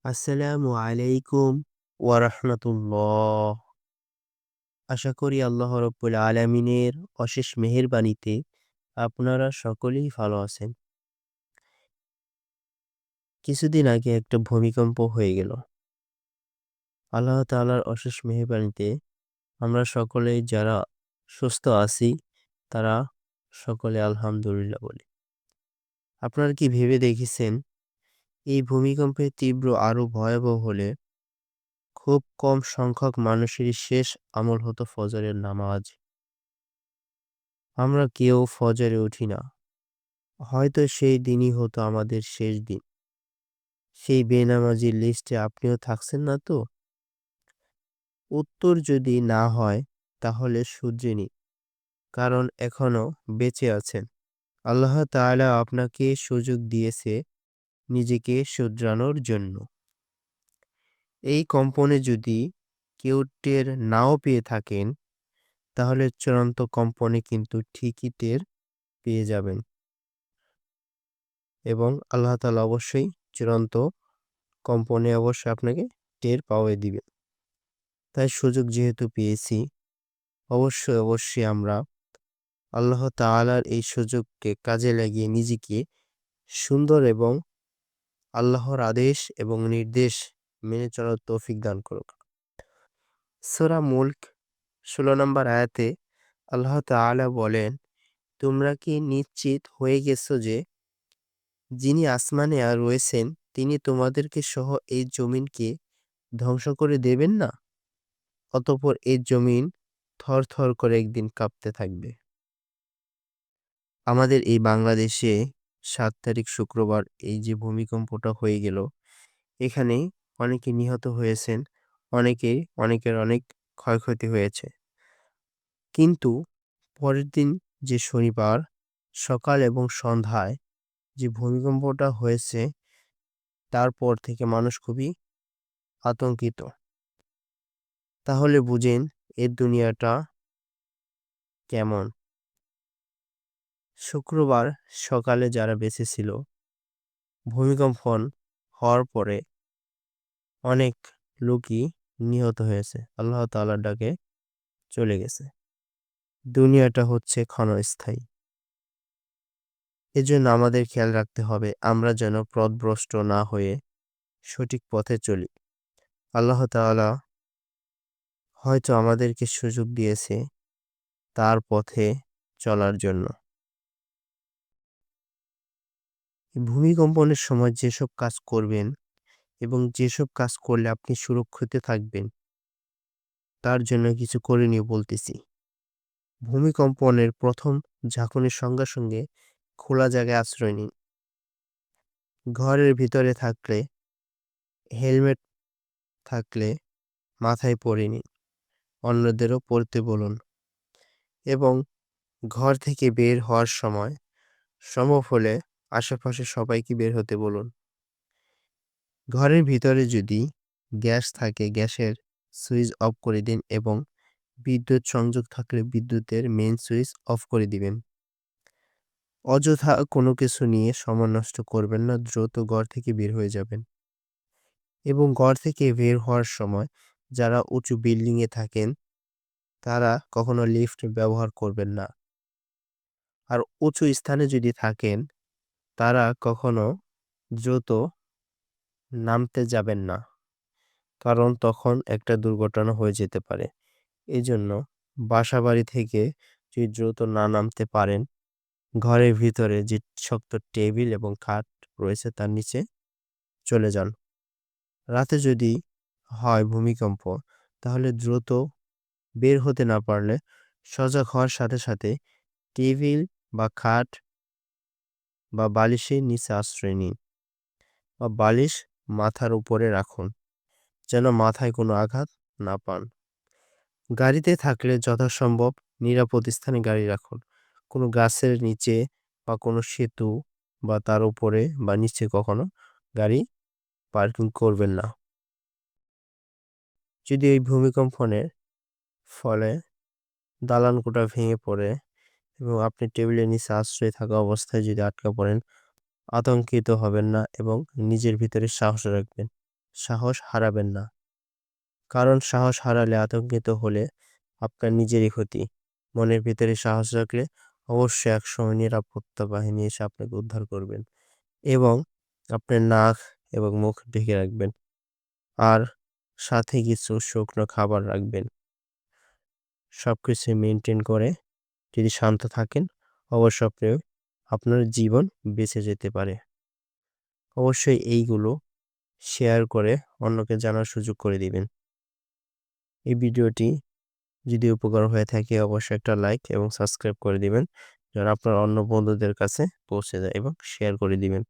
আসসালামু আলাইকুম ওয়া রাহমাতুল্লাহ। আশা করি আল্লাহ রাব্বুল আলামিনের অশেষ মেহেরবানিতে আপনারা সকলেই ভালো আছেন। কিছুদিন আগে একটা ভূমিকম্প হয়ে গেল। আল্লাহ তাআলার অশেষ মেহেরবানিতে আমরা সকলেই যারা সুস্থ আছি তারা সকলে আলহামদুলিল্লাহ বলি। আপনারা কি ভেবে দেখেছেন এই ভূমিকম্পের তীব্র আরো ভয়াবহ হলে খুব কম সংখ্যক মানুষেরই শেষ আমল হতো ফজরের নামাজ। আমরা কেউ ফজরে উঠি না। হয়তো সেই দিনই হতো আমাদের শেষ দিন। সেই বেনামাজির লিস্টে আপনিও থাকছেন না তো? উত্তর যদি না হয় তাহলে শুধরে নিন। কারণ এখনো বেঁচে আছেন। আল্লাহ তাআলা আপনাকে সুযোগ দিয়েছে নিজেকে শুধরানোর জন্য। এই কম্পনে যদি কেউ টের নাও পেয়ে থাকেন, তাহলে চূড়ান্ত কম্পনে কিন্তু ঠিকই টের পেয়ে যাবেন এবং আল্লাহ তাআলা অবশ্যই চূড়ান্ত কম্পনে অবশ্যই আপনাকে টের পাওয়াই দিবে। তাই সুযোগ যেহেতু পেয়েছি, অবশ্যই আমরা আল্লাহ তাআলার এই সুযোগকে কাজে লাগিয়ে নিজেকে সুন্দর এবং আল্লাহর আদেশ এবং নির্দেশ মেনে চলার তৌফিক দান করুক। সূরা মুলক ১৬ নম্বর আয়াতে আল্লাহ তাআলা বলেন, তোমরা কি নিশ্চিত হয়ে গেছো যে যিনি আসমানে রয়েছেন তিনি তোমাদেরকে সহ এই জমিনকে ধ্বংস করে দেবেন না? অতঃপর এই জমিন থরথর করে একদিন কাঁপতে থাকবে। আমাদের এই বাংলাদেশে ৭ তারিখ শুক্রবার এই যে ভূমিকম্পটা হয়ে গেল, এখানে অনেকে নিহত হয়েছেন, অনেকের অনেক ক্ষয়ক্ষতি হয়েছে। কিন্তু পরের দিন যে শনিবার সকাল এবং সন্ধ্যায় যে ভূমিকম্পটা হয়েছে, তারপর থেকে মানুষ খুবই আতঙ্কিত। তাহলে বুঝেন এর দুনিয়াটা কেমন। শুক্রবার সকালে যারা বেঁচে ছিল, ভূমিকম্প হওয়ার পরে অনেক লোকই নিহত হয়েছে। আল্লাহ তাআলার ডাকে চলে গেছে। দুনিয়াটা হচ্ছে ক্ষণস্থায়ী। এজন্য আমাদের খেয়াল রাখতে হবে আমরা যেন পথভ্রষ্ট না হয়ে সঠিক পথে চলি। আল্লাহ তাআলা হয়তো আমাদেরকে সুযোগ দিয়েছে তার পথে চলার জন্য। ভূমিকম্পনের সময় যেসব কাজ করবেন এবং যেসব কাজ করলে আপনি সুরক্ষিত থাকবেন, তার জন্য কিছু করণীয় বলতেছি। ভূমিকম্পনের ১ম ঝাঁকুনির সঙ্গে সঙ্গে খোলা জায়গায় আশ্রয় নিন। ঘরের ভিতরে থাকলে হেলমেট থাকলে মাথায় পরে নিন। অন্যদেরও পরতে বলুন এবং ঘর থেকে বের হওয়ার সময় সম্ভব হলে আশেপাশে সবাইকে বের হতে বলুন। ঘরের ভিতরে যদি গ্যাস থাকে, গ্যাসের সুইচ অফ করে দিন এবং বিদ্যুৎ সংযোগ থাকলে বিদ্যুতের মেইন সুইচ অফ করে দিবেন। অযথা কোনো কিছু নিয়ে সময় নষ্ট করবেন না, দ্রুত ঘর থেকে বের হয়ে যাবেন। এবং ঘর থেকে বের হওয়ার সময় যারা উঁচু বিল্ডিং এ থাকেন, তারা কখনো লিফট ব্যবহার করবেন না। আর উঁচু স্থানে যদি থাকেন, তারা কখনো দ্রুত নামতে যাবেন না। কারণ তখন একটা দুর্ঘটনা হয়ে যেতে পারে। এজন্য বাসাবাড়ি থেকে যদি দ্রুত না নামতে পারেন, ঘরের ভিতরে যে শক্ত টেবিল এবং খাট রয়েছে তার নিচে চলে যান। রাতে যদি হয় ভূমিকম্প, তাহলে দ্রুত বের হতে না পারলে সজাগ হওয়ার সাথে সাথে টেবিল বা খাট বা বালিশের নিচে আশ্রয় নিন বা বালিশ মাথার উপরে রাখুন, যেন মাথায় কোনো আঘাত না পান। গাড়িতে থাকলে যথাসম্ভব নিরাপদ স্থানে গাড়ি রাখুন। কোনো গাছের নিচে বা কোনো সেতু বা তার উপরে বা নিচে কখনো গাড়ি পার্কিং করবেন না। যদি এই ভূমিকম্পনের ফলে দালানকোঠা ভেঙে পড়ে এবং আপনি টেবিলের নিচে আশ্রয় থাকা অবস্থায় যদি আটকা পড়েন, আতঙ্কিত হবেন না এবং নিজের ভিতরে সাহস রাখবেন। সাহস হারাবেন না। কারণ সাহস হারালে, আতঙ্কিত হলে আপনার নিজেরই ক্ষতি। মনের ভিতরে সাহস রাখলে অবশ্যই একসময় নিরাপত্তা বাহিনী এসে আপনাকে উদ্ধার করবেন এবং আপনার নাক এবং মুখ ঢেকে রাখবেন। আর সাথে কিছু শুকনো খাবার রাখবেন। সবকিছু মেইনটেইন করে যদি শান্ত থাকেন, অবশ্যই আপনার জীবন বেঁচে যেতে পারে। অবশ্যই এইগুলো শেয়ার করে অন্যকে জানার সুযোগ করে দিবেন। এই ভিডিওটি যদি উপকার হয়ে থাকে অবশ্যই একটা লাইক এবং সাবস্ক্রাইব করে দিবেন, যেন আপনার অন্য বন্ধুদের কাছে পৌঁছে যায় এবং শেয়ার করে দিবেন।